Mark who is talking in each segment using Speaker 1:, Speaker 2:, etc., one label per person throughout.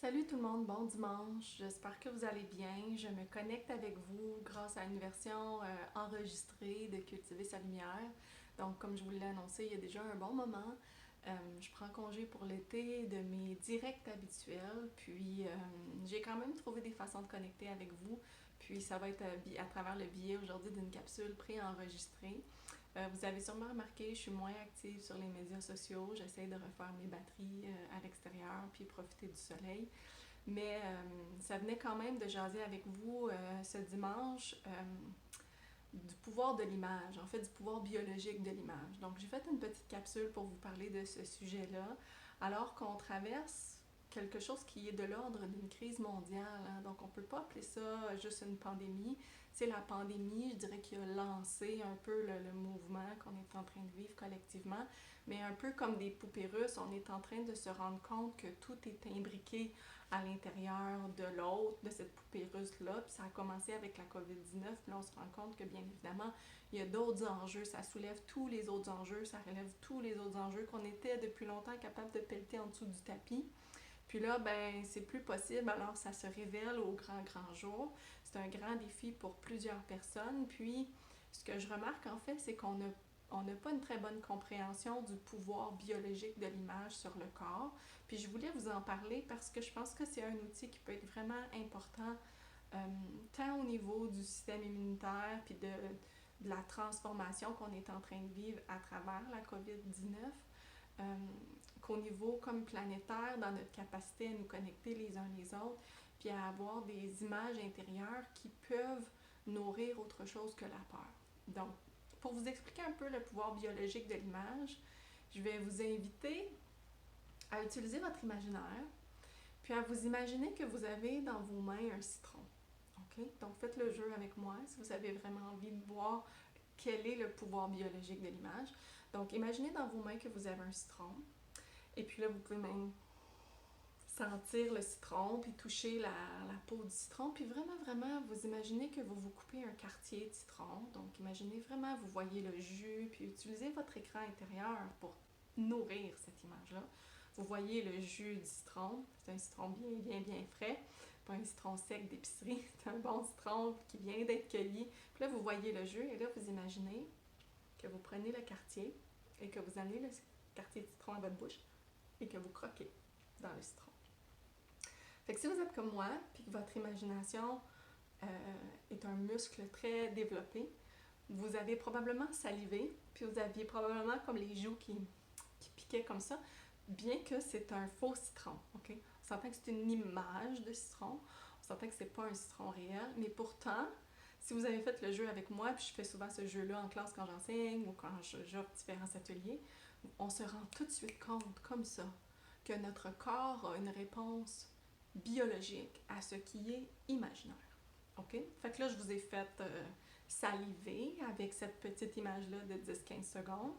Speaker 1: Salut tout le monde, bon dimanche. J'espère que vous allez bien. Je me connecte avec vous grâce à une version enregistrée de Cultiver sa lumière. Donc, comme je vous l'ai annoncé il y a déjà un bon moment, je prends congé pour l'été de mes directs habituels. Puis, j'ai quand même trouvé des façons de connecter avec vous. Puis, ça va être à travers le biais aujourd'hui d'une capsule préenregistrée. Vous avez sûrement remarqué, je suis moins active sur les médias sociaux. J'essaie de refaire mes batteries à l'extérieur puis profiter du soleil. Mais ça venait quand même de jaser avec vous ce dimanche du pouvoir de l'image, en fait du pouvoir biologique de l'image. Donc j'ai fait une petite capsule pour vous parler de ce sujet-là, alors qu'on traverse quelque chose qui est de l'ordre d'une crise mondiale. Hein. Donc on ne peut pas appeler ça juste une pandémie. C'est la pandémie, je dirais, qui a lancé un peu le mouvement qu'on est en train de vivre collectivement. Mais un peu comme des poupées russes, on est en train de se rendre compte que tout est imbriqué à l'intérieur de l'autre, de cette poupée russe-là. Puis ça a commencé avec la COVID-19, puis là on se rend compte que bien évidemment, il y a d'autres enjeux, ça soulève tous les autres enjeux, ça relève tous les autres enjeux qu'on était depuis longtemps capable de pelleter en dessous du tapis. Puis là, ben, c'est plus possible, alors ça se révèle au grand jour. C'est un grand défi pour plusieurs personnes. Puis, ce que je remarque en fait, c'est qu'on n'a pas une très bonne compréhension du pouvoir biologique de l'image sur le corps. Puis je voulais vous en parler parce que je pense que c'est un outil qui peut être vraiment important, euh, tant au niveau du système immunitaire, puis de la transformation qu'on est en train de vivre à travers la COVID-19, euh, qu'au niveau comme planétaire, dans notre capacité à nous connecter les uns les autres, puis à avoir des images intérieures qui peuvent nourrir autre chose que la peur. Donc, pour vous expliquer un peu le pouvoir biologique de l'image, je vais vous inviter à utiliser votre imaginaire, puis à vous imaginer que vous avez dans vos mains un citron. OK? Donc, faites le jeu avec moi si vous avez vraiment envie de voir quel est le pouvoir biologique de l'image. Donc, imaginez dans vos mains que vous avez un citron. Et puis là, vous pouvez même sentir le citron, puis toucher la peau du citron, puis vraiment, vous imaginez que vous vous coupez un quartier de citron. Donc, imaginez vraiment, vous voyez le jus, puis utilisez votre écran intérieur pour nourrir cette image-là. Vous voyez le jus du citron, c'est un citron bien frais, pas un citron sec d'épicerie, c'est un bon citron qui vient d'être cueilli. Puis là, vous voyez le jus, et là, vous imaginez que vous prenez le quartier et que vous amenez le quartier de citron à votre bouche et que vous croquez dans le citron. Fait que si vous êtes comme moi, puis que votre imagination euh, est un muscle très développé, vous avez probablement salivé, puis vous aviez probablement comme les joues qui piquaient comme ça, bien que c'est un faux citron. Okay? On s'entend que c'est une image de citron, on s'entend que c'est pas un citron réel, mais pourtant, si vous avez fait le jeu avec moi, puis je fais souvent ce jeu-là en classe quand j'enseigne ou quand j'offre différents ateliers, on se rend tout de suite compte, comme ça, que notre corps a une réponse biologique à ce qui est imaginaire. OK? Fait que là, je vous ai fait saliver avec cette petite image-là de 10-15 secondes.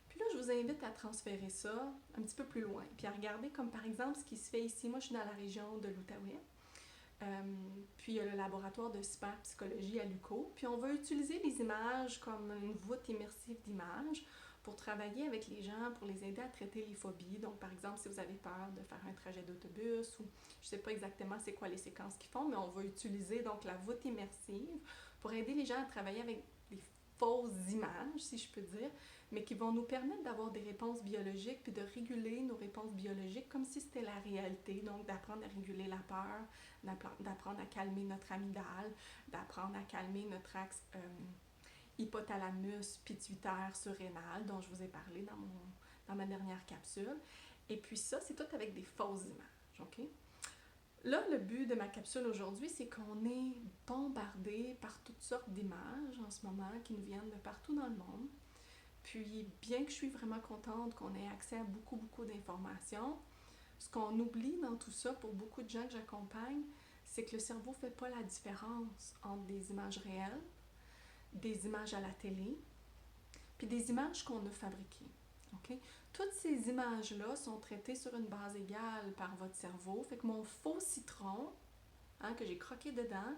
Speaker 1: Puis là, je vous invite à transférer ça un petit peu plus loin. Puis à regarder comme par exemple ce qui se fait ici. Moi, je suis dans la région de l'Outaouais. Puis il y a le laboratoire de cyberpsychologie à l'UQO. Puis on va utiliser les images comme une voûte immersive d'images pour travailler avec les gens, pour les aider à traiter les phobies. Donc par exemple, si vous avez peur de faire un trajet d'autobus ou je ne sais pas exactement c'est quoi les séquences qu'ils font, mais on va utiliser donc la voûte immersive pour aider les gens à travailler avec des fausses images, si je peux dire, mais qui vont nous permettre d'avoir des réponses biologiques puis de réguler nos réponses biologiques comme si c'était la réalité. Donc d'apprendre à réguler la peur, d'apprendre à calmer notre amygdale, d'apprendre à calmer notre axe hypothalamus pituitaire surrénal dont je vous ai parlé dans ma dernière capsule. Et puis ça, c'est tout avec des fausses images. OK? Là, le but de ma capsule aujourd'hui, c'est qu'on est bombardé par toutes sortes d'images en ce moment qui nous viennent de partout dans le monde. Puis, bien que je suis vraiment contente qu'on ait accès à beaucoup d'informations, ce qu'on oublie dans tout ça pour beaucoup de gens que j'accompagne, c'est que le cerveau ne fait pas la différence entre des images réelles, des images à la télé, puis des images qu'on a fabriquées. Okay? Toutes ces images-là sont traitées sur une base égale par votre cerveau. Fait que mon faux citron, hein, que j'ai croqué dedans,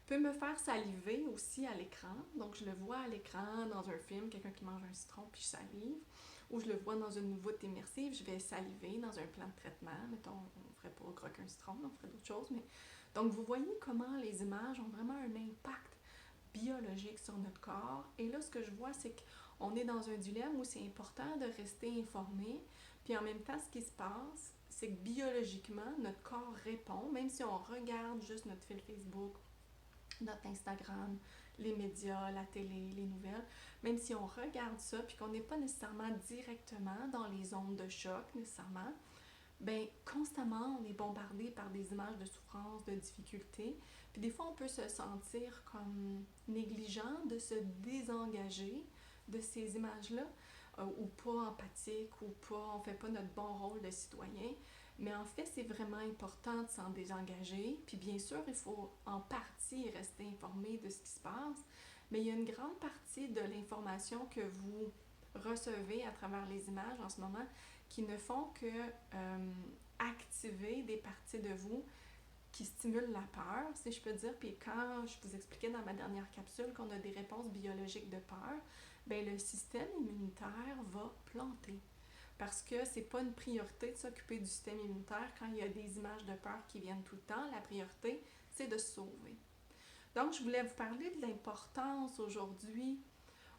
Speaker 1: peut me faire saliver aussi à l'écran. Donc, je le vois à l'écran dans un film, quelqu'un qui mange un citron puis je salive. ou je le vois dans une voûte immersive, je vais saliver dans un plan de traitement. Mettons, on ne ferait pas croquer un citron, on ferait d'autres choses. Mais... Donc, vous voyez comment les images ont vraiment un impact biologique sur notre corps. Et là, ce que je vois, c'est qu'on est dans un dilemme où c'est important de rester informé. Puis en même temps, ce qui se passe, c'est que biologiquement, notre corps répond, même si on regarde juste notre fil Facebook, notre Instagram, les médias, la télé, les nouvelles, même si on regarde ça, puis qu'on n'est pas nécessairement directement dans les ondes de choc, nécessairement, ben constamment, on est bombardé par des images de souffrance, de difficulté. Puis des fois, on peut se sentir comme négligent de se désengager de ces images-là, ou pas empathique, ou pas, on fait pas notre bon rôle de citoyen. Mais en fait, c'est vraiment important de s'en désengager. Puis bien sûr, il faut en partie rester informé de ce qui se passe. Mais il y a une grande partie de l'information que vous recevez à travers les images en ce moment qui ne font que activer des parties de vous qui stimulent la peur, si je peux dire. Puis quand je vous expliquais dans ma dernière capsule qu'on a des réponses biologiques de peur, ben le système immunitaire va planter. Parce que c'est pas une priorité de s'occuper du système immunitaire quand il y a des images de peur qui viennent tout le temps. La priorité, c'est de se sauver. Donc, je voulais vous parler de l'importance aujourd'hui.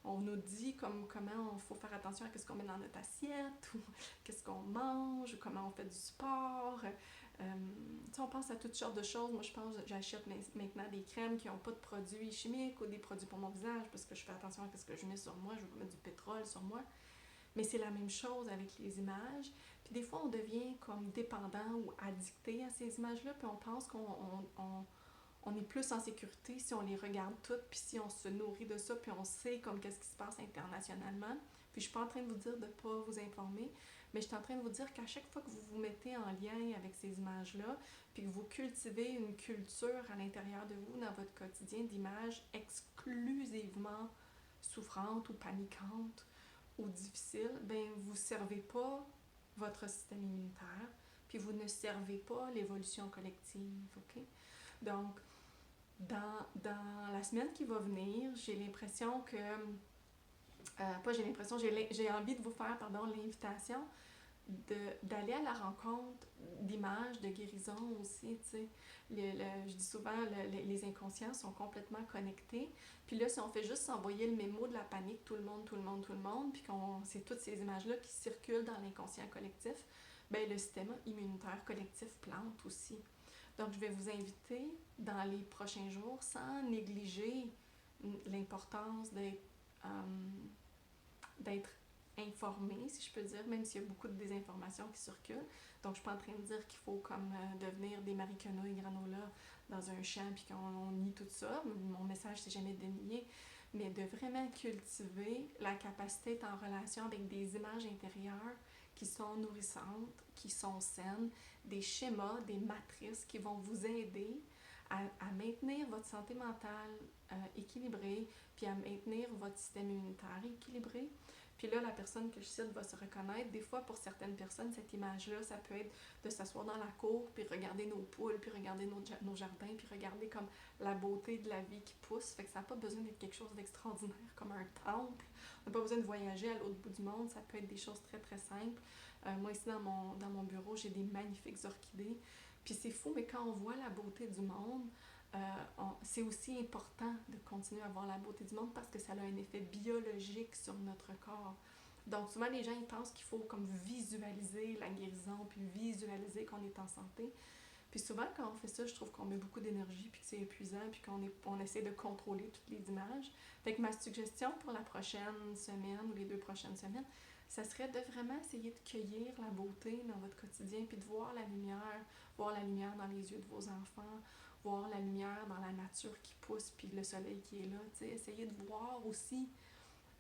Speaker 1: On nous dit comment il faut faire attention à ce qu'on met dans notre assiette, ou qu'est-ce qu'on mange, ou comment on fait du sport. On pense à toutes sortes de choses. Moi, je pense que j'achète maintenant des crèmes qui n'ont pas de produits chimiques ou des produits pour mon visage parce que je fais attention à ce que je mets sur moi. Je veux pas mettre du pétrole sur moi. Mais c'est la même chose avec les images. Puis des fois, on devient comme dépendant ou addicté à ces images-là, puis on pense qu'on est plus en sécurité si on les regarde toutes, puis si on se nourrit de ça, puis on sait comme qu'est-ce qui se passe internationalement. Puis je suis pas en train de vous dire de ne pas vous informer, mais je suis en train de vous dire qu'à chaque fois que vous vous mettez en lien avec ces images-là, puis que vous cultivez une culture à l'intérieur de vous, dans votre quotidien, d'images exclusivement souffrantes ou paniquantes, ou difficile, ben vous ne servez pas votre système immunitaire, puis vous ne servez pas l'évolution collective, ok? Donc, dans la semaine qui va venir, j'ai l'impression que, pas j'ai l'impression, j'ai envie de vous faire, l'invitation d'aller à la rencontre d'images de guérison aussi, tu sais. Je dis souvent, les inconscients sont complètement connectés. Puis là, si on fait juste s'envoyer le mémo de la panique, tout le monde, puis c'est toutes ces images-là qui circulent dans l'inconscient collectif, ben le système immunitaire collectif plante aussi. Donc, je vais vous inviter dans les prochains jours, sans négliger l'importance d'être informé, si je peux dire, même s'il y a beaucoup de désinformation qui circule. Donc, je suis pas en train de dire qu'il faut comme devenir des Marie Queneau et granola dans un champ puis qu'on nie tout ça. Mon message, c'est jamais de nier, mais de vraiment cultiver la capacité d'être en relation avec des images intérieures qui sont nourrissantes, qui sont saines, des schémas, des matrices qui vont vous aider à maintenir votre santé mentale équilibrée, puis à maintenir votre système immunitaire équilibré. Puis là, la personne que je cite va se reconnaître. Des fois, pour certaines personnes, cette image-là, ça peut être de s'asseoir dans la cour, puis regarder nos poules, puis regarder nos jardins, puis regarder comme la beauté de la vie qui pousse. Fait que ça n'a pas besoin d'être quelque chose d'extraordinaire, comme un temple. On n'a pas besoin de voyager à l'autre bout du monde. Ça peut être des choses très, très simples. Moi, ici, dans mon bureau, j'ai des magnifiques orchidées. Puis c'est fou, mais quand on voit la beauté du monde, c'est aussi important de continuer à voir la beauté du monde parce que ça a un effet biologique sur notre corps. Donc souvent les gens ils pensent qu'il faut comme visualiser la guérison puis visualiser qu'on est en santé. Puis souvent quand on fait ça, je trouve qu'on met beaucoup d'énergie puis que c'est épuisant puis qu'on essaie de contrôler toutes les images. Fait que ma suggestion pour la prochaine semaine ou les 2 prochaines semaines, ça serait de vraiment essayer de cueillir la beauté dans votre quotidien puis de voir la lumière dans les yeux de vos enfants, voir la lumière dans la nature qui pousse, puis le soleil qui est là. T'sais. Essayez de voir aussi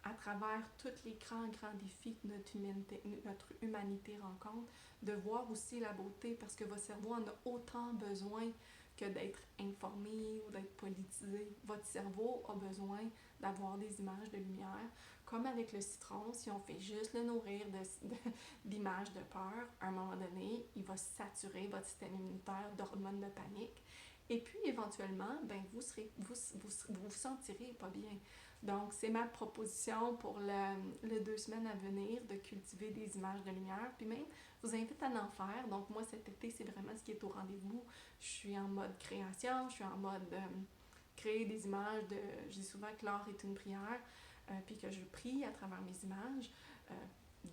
Speaker 1: à travers tous les grands défis que notre humanité rencontre, de voir aussi la beauté, parce que votre cerveau en a autant besoin que d'être informé ou d'être politisé. Votre cerveau a besoin d'avoir des images de lumière. Comme avec le citron, si on fait juste le nourrir d'images de peur, à un moment donné, il va saturer votre système immunitaire d'hormones de panique. Et puis, éventuellement, ben, vous sentirez pas bien. Donc, c'est ma proposition pour le 2 semaines à venir de cultiver des images de lumière. Puis même, je vous invite à en faire. Donc, moi, cet été, c'est vraiment ce qui est au rendez-vous. Je suis en mode création, je suis en mode créer des images de... Je dis souvent que l'art est une prière, puis que je prie à travers mes images.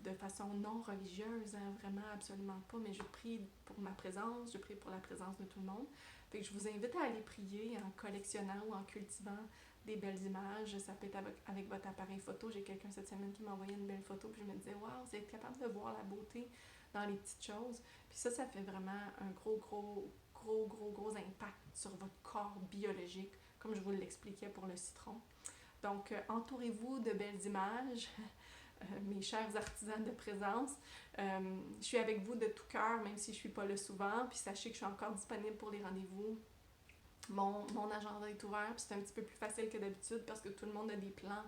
Speaker 1: De façon non religieuse, hein, vraiment absolument pas, mais je prie pour ma présence, je prie pour la présence de tout le monde. Fait que je vous invite à aller prier en collectionnant ou en cultivant des belles images. Ça peut être avec votre appareil photo. J'ai quelqu'un cette semaine qui m'a envoyé une belle photo, puis je me disais, waouh, vous êtes capable de voir la beauté dans les petites choses. Puis ça fait vraiment un gros impact sur votre corps biologique, comme je vous l'expliquais pour le citron. Donc, entourez-vous de belles images. Mes chers artisans de présence. Je suis avec vous de tout cœur, même si je ne suis pas là souvent. Puis sachez que je suis encore disponible pour les rendez-vous. Mon agenda est ouvert, puis c'est un petit peu plus facile que d'habitude parce que tout le monde a des plans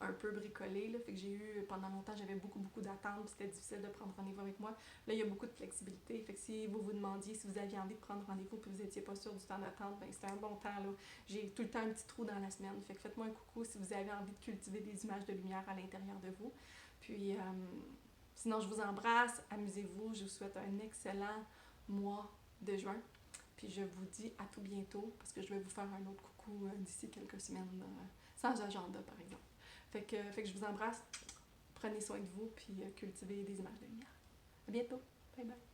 Speaker 1: un peu bricolés. Là, fait que j'ai eu, pendant longtemps, j'avais beaucoup d'attentes, puis c'était difficile de prendre rendez-vous avec moi. Là, il y a beaucoup de flexibilité. Fait que si vous vous demandiez si vous aviez envie de prendre rendez-vous puis vous n'étiez pas sûr du temps d'attente, ben c'était un bon temps. Là. J'ai tout le temps un petit trou dans la semaine. Fait que faites-moi un coucou si vous avez envie de cultiver des images de lumière à l'intérieur de vous. Puis, sinon, je vous embrasse, amusez-vous, je vous souhaite un excellent mois de juin. Puis je vous dis à tout bientôt, parce que je vais vous faire un autre coucou d'ici quelques semaines, sans agenda par exemple. Fait que je vous embrasse, prenez soin de vous, puis cultivez des images de lumière. À bientôt, bye bye.